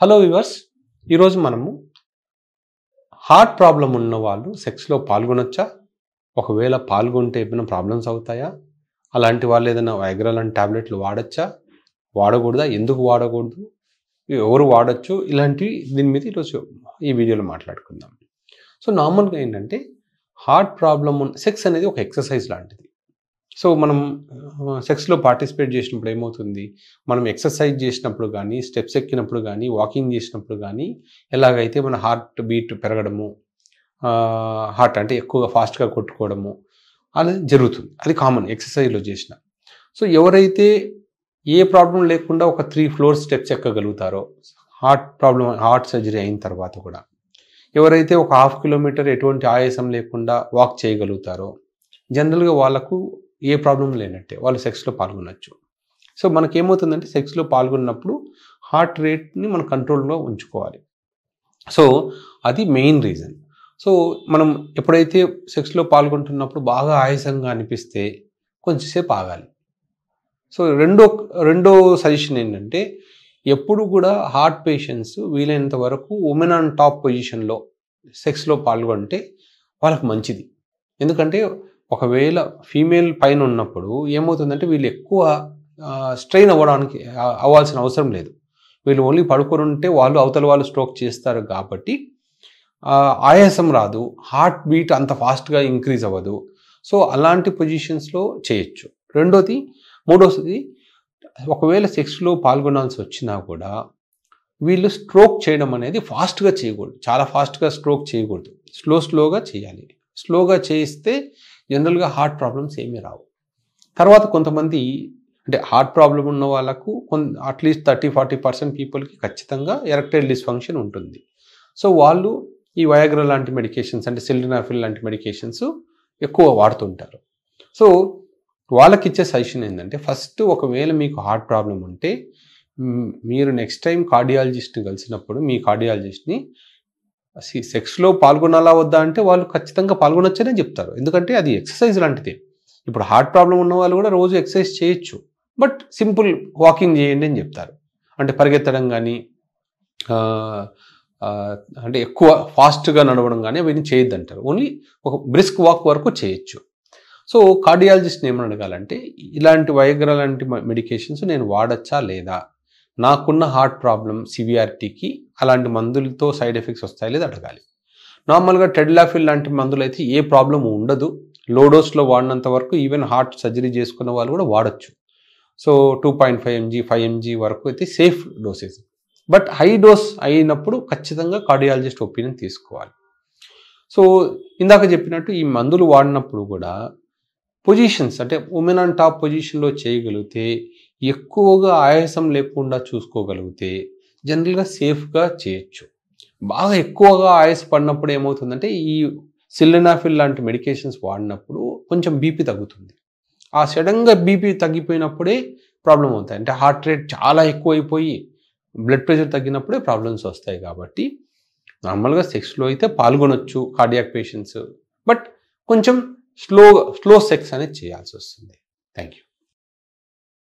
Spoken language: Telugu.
హలో వ్యూవర్స్, ఈరోజు మనము హార్ట్ ప్రాబ్లం ఉన్న వాళ్ళు సెక్స్లో పాల్గొనొచ్చా? ఒకవేళ పాల్గొంటే ఏమైనా ప్రాబ్లమ్స్ అవుతాయా? అలాంటి వాళ్ళు ఏదైనా వైగ్రా లాంటి టాబ్లెట్లు వాడచ్చా? వాడకూడదా? ఎందుకు వాడకూడదు? ఎవరు వాడచ్చు? ఇలాంటివి దీని మీద ఈరోజు ఈ వీడియోలో మాట్లాడుకుందాం. సో నార్మల్గా ఏంటంటే హార్ట్ ప్రాబ్లం సెక్స్ అనేది ఒక ఎక్సర్సైజ్ లాంటిది. సో మనం సెక్స్లో పార్టిసిపేట్ చేసినప్పుడు ఏమవుతుంది, మనం ఎక్సర్సైజ్ చేసినప్పుడు కానీ, స్టెప్స్ ఎక్కినప్పుడు కానీ, వాకింగ్ చేసినప్పుడు కానీ ఎలాగైతే మన హార్ట్ బీట్ పెరగడము, హార్ట్ అంటే ఎక్కువగా ఫాస్ట్గా కొట్టుకోవడము అది జరుగుతుంది. అది కామన్ ఎక్సర్సైజ్లో చేసిన. సో ఎవరైతే ఏ ప్రాబ్లం లేకుండా ఒక 3 floors స్టెప్స్ ఎక్కగలుగుతారో, హార్ట్ సర్జరీ అయిన తర్వాత కూడా ఎవరైతే ఒక 1/2 kilometer ఎటువంటి ఆయాసం లేకుండా వాక్ చేయగలుగుతారో, జనరల్గా వాళ్ళకు ఏ ప్రాబ్లం లేనట్టే, వాళ్ళు సెక్స్లో పాల్గొనవచ్చు. సో మనకేమవుతుందంటే సెక్స్లో పాల్గొన్నప్పుడు హార్ట్ రేట్ని మనం కంట్రోల్లో ఉంచుకోవాలి. సో అది మెయిన్ రీజన్. సో మనం ఎప్పుడైతే సెక్స్లో పాల్గొంటున్నప్పుడు బాగా ఆయాసంగా అనిపిస్తే కొంచెంసేపు ఆగాలి. సో రెండో సజెషన్ ఏంటంటే, ఎప్పుడు కూడా హార్ట్ పేషెంట్స్ వీలైనంత వరకు ఉమెన్ ఆన్ టాప్ పొజిషన్లో సెక్స్లో పాల్గొంటే వాళ్ళకి మంచిది. ఎందుకంటే ఒకవేళ ఫీమేల్ పైన ఉన్నప్పుడు ఏమవుతుందంటే వీళ్ళు ఎక్కువ స్ట్రెయిన్ అవ్వాల్సిన అవసరం లేదు. వీళ్ళు ఓన్లీ పడుకొని ఉంటే అవతల వాళ్ళు స్ట్రోక్ చేస్తారు కాబట్టి ఆయాసం రాదు, హార్ట్ బీట్ అంత ఫాస్ట్గా ఇంక్రీజ్ అవ్వదు. సో అలాంటి పొజిషన్స్లో చేయొచ్చు. మూడోది ఒకవేళ సెక్స్లో పాల్గొనాల్సి వచ్చినా కూడా వీళ్ళు స్ట్రోక్ చేయడం అనేది ఫాస్ట్గా చేయకూడదు. చాలా ఫాస్ట్గా స్ట్రోక్ చేయకూడదు. స్లోగా చేయాలి. స్లోగా చేయిస్తే జనరల్గా హార్ట్ ప్రాబ్లమ్స్ ఏమీ రావు. తర్వాత కొంతమంది అంటే హార్ట్ ప్రాబ్లం ఉన్న వాళ్ళకు అట్లీస్ట్ 30-40% పీపుల్కి ఖచ్చితంగా ఎరెక్టైల్ డిస్ఫంక్షన్ ఉంటుంది. సో వాళ్ళు ఈ వయాగ్రా లాంటి మెడికేషన్స్ అంటే సిల్డనాఫిల్ లాంటి మెడికేషన్స్ ఎక్కువ వాడుతుంటారు. సో వాళ్ళకి ఇచ్చే సజెషన్ ఏంటంటే, ఫస్ట్ ఒకవేళ మీకు హార్ట్ ప్రాబ్లం ఉంటే మీరు నెక్స్ట్ టైం కార్డియాలజిస్ట్ని కలిసినప్పుడు మీ కార్డియాలజిస్ట్ని సెక్స్లో పాల్గొనాలా వద్దా అంటే వాళ్ళు ఖచ్చితంగా పాల్గొనొచ్చనే చెప్తారు. ఎందుకంటే అది ఎక్సర్సైజ్ లాంటిదే. ఇప్పుడు హార్ట్ ప్రాబ్లం ఉన్న వాళ్ళు కూడా రోజు ఎక్సర్సైజ్ చేయొచ్చు, బట్ సింపుల్ వాకింగ్ చేయండి అని చెప్తారు. అంటే పరిగెత్తడం కానీ, అంటే ఎక్కువ ఫాస్ట్గా నడవడం కానీ అవన్నీ చేయొద్దు అంటారు. ఓన్లీ ఒక బ్రిస్క్ వాక్ వరకు చేయొచ్చు. సో కార్డియాలజిస్ట్ని ఏమని అడగాలంటే, ఇలాంటి వయాగ్రా లాంటి మెడికేషన్స్ నేను వాడచ్చా లేదా, నాకున్న హార్ట్ ప్రాబ్లం సివియారిటీకి అలాంటి మందులతో సైడ్ ఎఫెక్ట్స్ వస్తాయి లేదా అడగాలి. నార్మల్గా టెడ్లాఫిల్ లాంటి మందులు అయితే ఏ ప్రాబ్లం ఉండదు. లో డోస్లో వాడినంత వరకు ఈవెన్ హార్ట్ సర్జరీ చేసుకున్న వాళ్ళు కూడా వాడచ్చు. సో 2.5 mg 5 mg వరకు అయితే safe doses. But high dose అయినప్పుడు ఖచ్చితంగా కార్డియాలజిస్ట్ ఒపీనియన్ తీసుకోవాలి. సో ఇందాక చెప్పినట్టు ఈ మందులు వాడినప్పుడు కూడా పొజిషన్స్ అంటే ఉమెన్ ఆన్ టాప్ పొజిషన్లో చేయగలిగితే, ఎక్కువగా ఆయాసం లేకుండా చూసుకోగలిగితే జనరల్గా సేఫ్గా చేయొచ్చు. బాగా ఎక్కువగా ఆయాసపడినప్పుడు ఏమవుతుందంటే ఈ సిల్డనాఫిల్ లాంటి మెడికేషన్స్ వాడినప్పుడు కొంచెం బీపీ తగ్గుతుంది. ఆ సడన్గా బీపీ తగ్గిపోయినప్పుడే ప్రాబ్లం అవుతాయి. అంటే హార్ట్ రేట్ చాలా ఎక్కువైపోయి బ్లడ్ ప్రెషర్ తగ్గినప్పుడే ప్రాబ్లమ్స్ వస్తాయి. కాబట్టి నార్మల్గా సెక్స్లో అయితే పాల్గొనొచ్చు కార్డియాక్ పేషెంట్స్, బట్ కొంచెం స్లో సెక్స్ అనేది చేయాల్సి వస్తుంది. Thank you.